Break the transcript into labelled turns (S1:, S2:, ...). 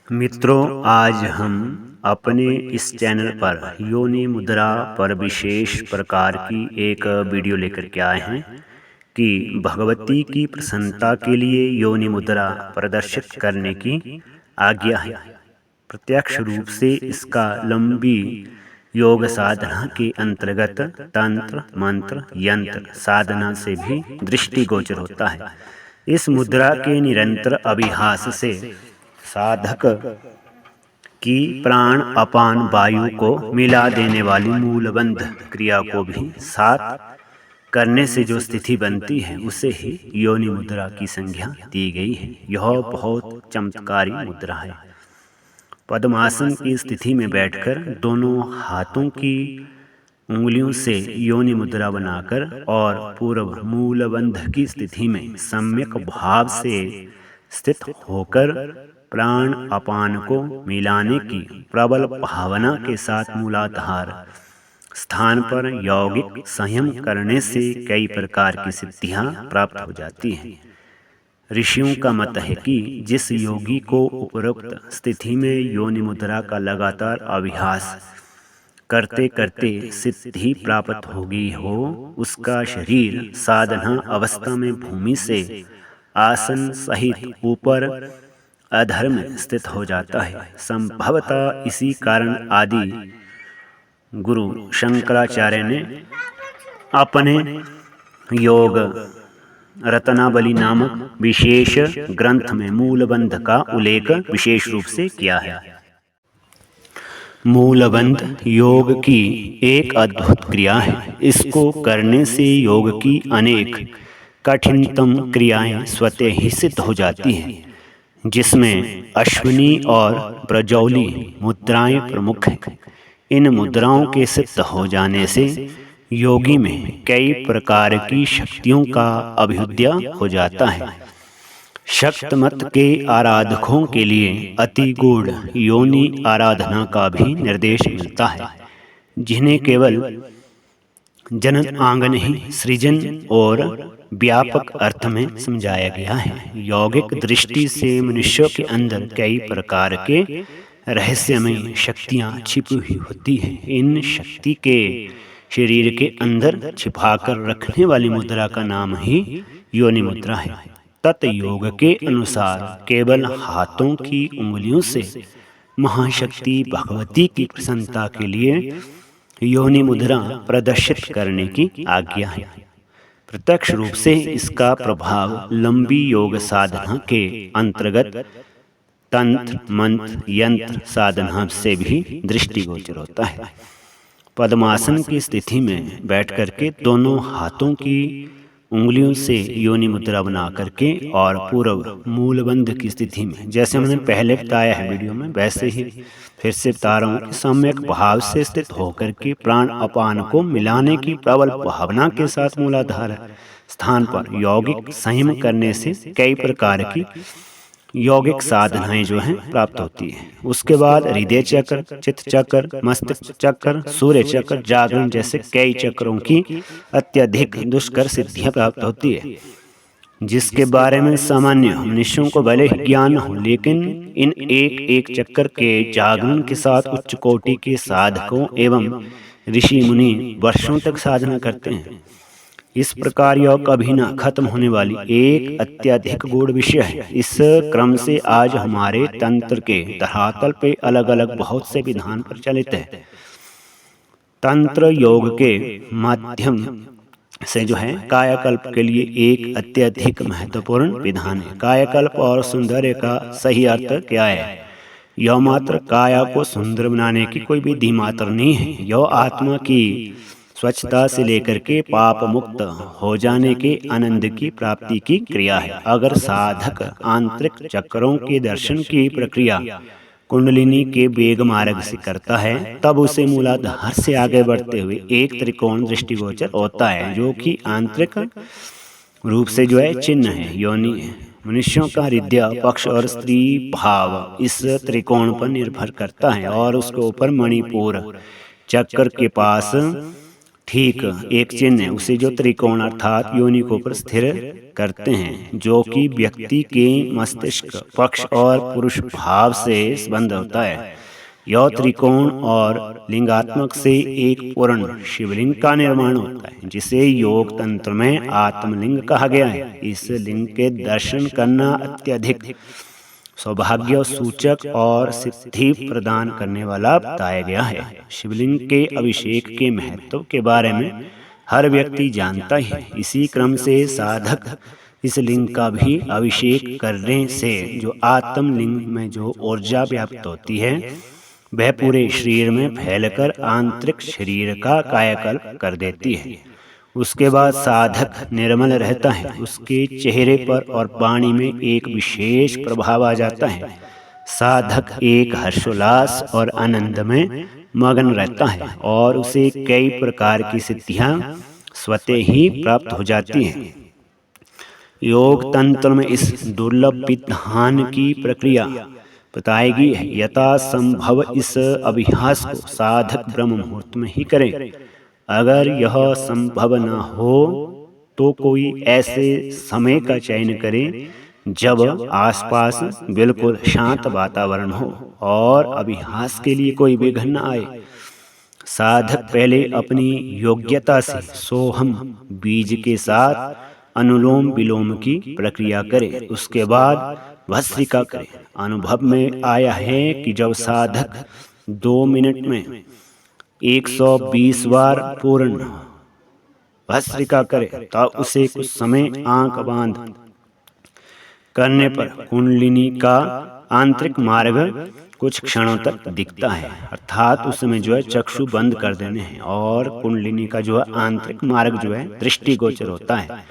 S1: मित्रों, आज हम अपने इस चैनल पर योनि मुद्रा पर विशेष प्रकार की एक वीडियो लेकर के आए हैं कि भगवती की प्रसन्नता के लिए योनि मुद्रा प्रदर्शित करने की आज्ञा है। प्रत्यक्ष रूप से इसका लंबी योग साधना के अंतर्गत तंत्र मंत्र यंत्र साधना से भी दृष्टिगोचर होता है। इस मुद्रा के निरंतर अभ्यास से साधक की प्राण अपान वायु को मिला देने वाली मूलबंध क्रिया को भी साथ करने से जो स्थिति बनती है उसे ही योनि मुद्रा की संज्ञा दी गई है। यह बहुत चमत्कारी मुद्रा है। पद्मासन की स्थिति में बैठकर दोनों हाथों की उंगलियों से योनि मुद्रा बनाकर और पूर्व मूलबंध की स्थिति में सम्यक भाव से स्थित होकर प्राण अपान को मिलाने की प्रबल भावना के साथ मूलाधार स्थान पर यौगिक संयम करने से कई प्रकार की सिद्धियां प्राप्त हो जाती हैं। ऋषियों का मत है कि जिस योगी को उपरोक्त स्थिति में योनि मुद्रा का लगातार अभ्यास करते करते सिद्धि प्राप्त हो गई हो, उसका शरीर साधना अवस्था में भूमि से आसन सहित ऊपर अधर में स्थित हो जाता है। संभवतः इसी कारण आदि गुरु शंकराचार्य ने अपने योग रत्नावली नामक विशेष ग्रंथ में मूलबंध का उल्लेख विशेष रूप से किया है। मूलबंध योग की एक अद्भुत क्रिया है। इसको करने से योग की अनेक कठिनतम क्रियाएं स्वतः ही सिद्ध हो जाती हैं, जिसमें अश्विनी और ब्रजौली मुद्राएं प्रमुख हैं। इन मुद्राओं के सिद्ध हो जाने से योगी में कई प्रकार की शक्तियों का अभ्युदय हो जाता है। शक्त मत के आराधकों के लिए अति गूढ़ योनि आराधना का भी निर्देश मिलता है, जिन्हें केवल जनन आंग नहीं सृजन और व्यापक अर्थ में समझाया गया है। यौगिक दृष्टि से मनुष्यों के अंदर कई प्रकार के रहस्यमय शक्तियां छिपी हुई होती हैं। इन शक्ति के शरीर के अंदर छिपाकर रखने वाली मुद्रा का नाम ही योनि मुद्रा है। तत् योग के अनुसार केवल हाथों की उंगलियों से महाशक्ति भगवती की प्रसन्नता के लिए योनि मुद्रा प्रदर्शित करने की आज्ञा है। प्रत्यक्ष रूप से इसका प्रभाव लंबी योग साधना के अंतर्गत तंत्र मंत्र यंत्र साधना से भी दृष्टिगोचर होता है। पद्मासन की स्थिति में बैठ करके दोनों हाथों की उंगलियों से योनि मुद्रा बना करके और पूर्व मूलबंध की स्थिति में, जैसे हमने पहले बताया है वीडियो में, वैसे ही फिर से बता रहा हूँ कि सम्यक भाव से स्थित होकर के प्राण अपान को मिलाने की प्रबल भावना के साथ मूलाधार स्थान पर यौगिक संयम करने से कई प्रकार की यौगिक साधनाएं जो हैं प्राप्त होती है। उसके बाद हृदय चक्र, चित्त चक्र, मस्तिष्क चक्र, सूर्य चक्र, जागरण जैसे कई चक्रों की अत्यधिक दुष्कर सिद्धियां प्राप्त होती है, जिसके बारे में सामान्य मनुष्यों को भले ही ज्ञान हो, लेकिन इन एक एक चक्कर के जागरण के साथ उच्च कोटि के साधकों एवं ऋषि मुनि वर्षों तक साधना करते हैं। इस प्रकार यह कभी न खत्म होने वाली एक अत्यधिक गूढ़ विषय है। इस क्रम से आज हमारे तंत्र के धरातल पे अलग अलग बहुत से विधान प्रचलित है। तंत्र योग के माध्यम से जो है कायाकल्प के लिए एक अत्यधिक महत्वपूर्ण विधान है। कायाकल्प और सौंदर्य का सही अर्थ क्या है? यह मात्र काया को सुंदर बनाने की कोई विधि मात्र नहीं है। यह आत्मा की स्वच्छता से लेकर के पाप मुक्त हो जाने के आनंद की प्राप्ति की क्रिया है। अगर साधक आंतरिक चक्रों के दर्शन की प्रक्रिया कुंडलिनी के वेग मार्ग से करता है, तब उसे मूलाधार से आगे बढ़ते हुए एक त्रिकोण दृष्टिगोचर होता है, जो कि आंतरिक रूप से जो है चिन्ह है, योनि है। मनुष्यों का हृदय पक्ष और स्त्री भाव इस त्रिकोण पर निर्भर करता है और उसके ऊपर मणिपुर चक्र के पास ठीक एक चिन्ह उसे जो त्रिकोण अर्थात योनि को पर स्थिर करते हैं, जो कि व्यक्ति के मस्तिष्क पक्ष और पुरुष भाव से संबंध होता है। यह त्रिकोण और लिंगात्मक से एक पूर्ण शिवलिंग का निर्माण होता है, जिसे योग तंत्र में आत्मलिंग कहा गया है। इस लिंग के दर्शन करना अत्यधिक सौभाग्य सूचक और सिद्धि प्रदान करने वाला बताया गया है। शिवलिंग के अभिषेक के महत्व के बारे में हर व्यक्ति जानता ही है। इसी क्रम से साधक इस लिंग का भी अभिषेक करने से जो आत्मलिंग में जो ऊर्जा व्याप्त होती है, वह पूरे शरीर में फैलकर आंतरिक शरीर का कायाकल्प कर देती है। उसके बाद साधक निर्मल रहता है, उसके चेहरे पर और वाणी में एक विशेष प्रभाव आ जाता है। साधक एक हर्षोल्लास और आनंद में मगन रहता है और उसे कई प्रकार की सिद्धियां स्वतः ही प्राप्त हो जाती हैं। योग तंत्र में इस दुर्लभ विधान की प्रक्रिया बताई गई है। यथा संभव इस अभ्यास को साधक ब्रह्म मुहूर्त में ही करे। अगर यह संभव न हो तो कोई ऐसे समय का चयन करें जब आसपास बिल्कुल शांत वातावरण हो और अभ्यास के लिए कोई विघ्न न आए। साधक पहले अपनी योग्यता से सोहम बीज के साथ अनुलोम विलोम की प्रक्रिया करे, उसके बाद भस्त्रिका करे। अनुभव में आया है कि जब साधक 2 मिनट में 120 बार पूर्ण भस्त्रिका करे तब उसे कुछ समय आंख बांध करने पर कुंडलिनी का आंतरिक मार्ग कुछ क्षणों तक दिखता है। अर्थात उस समय जो है चक्षु बंद कर देने हैं और कुंडलिनी का जो है आंतरिक मार्ग जो है दृष्टिगोचर होता है।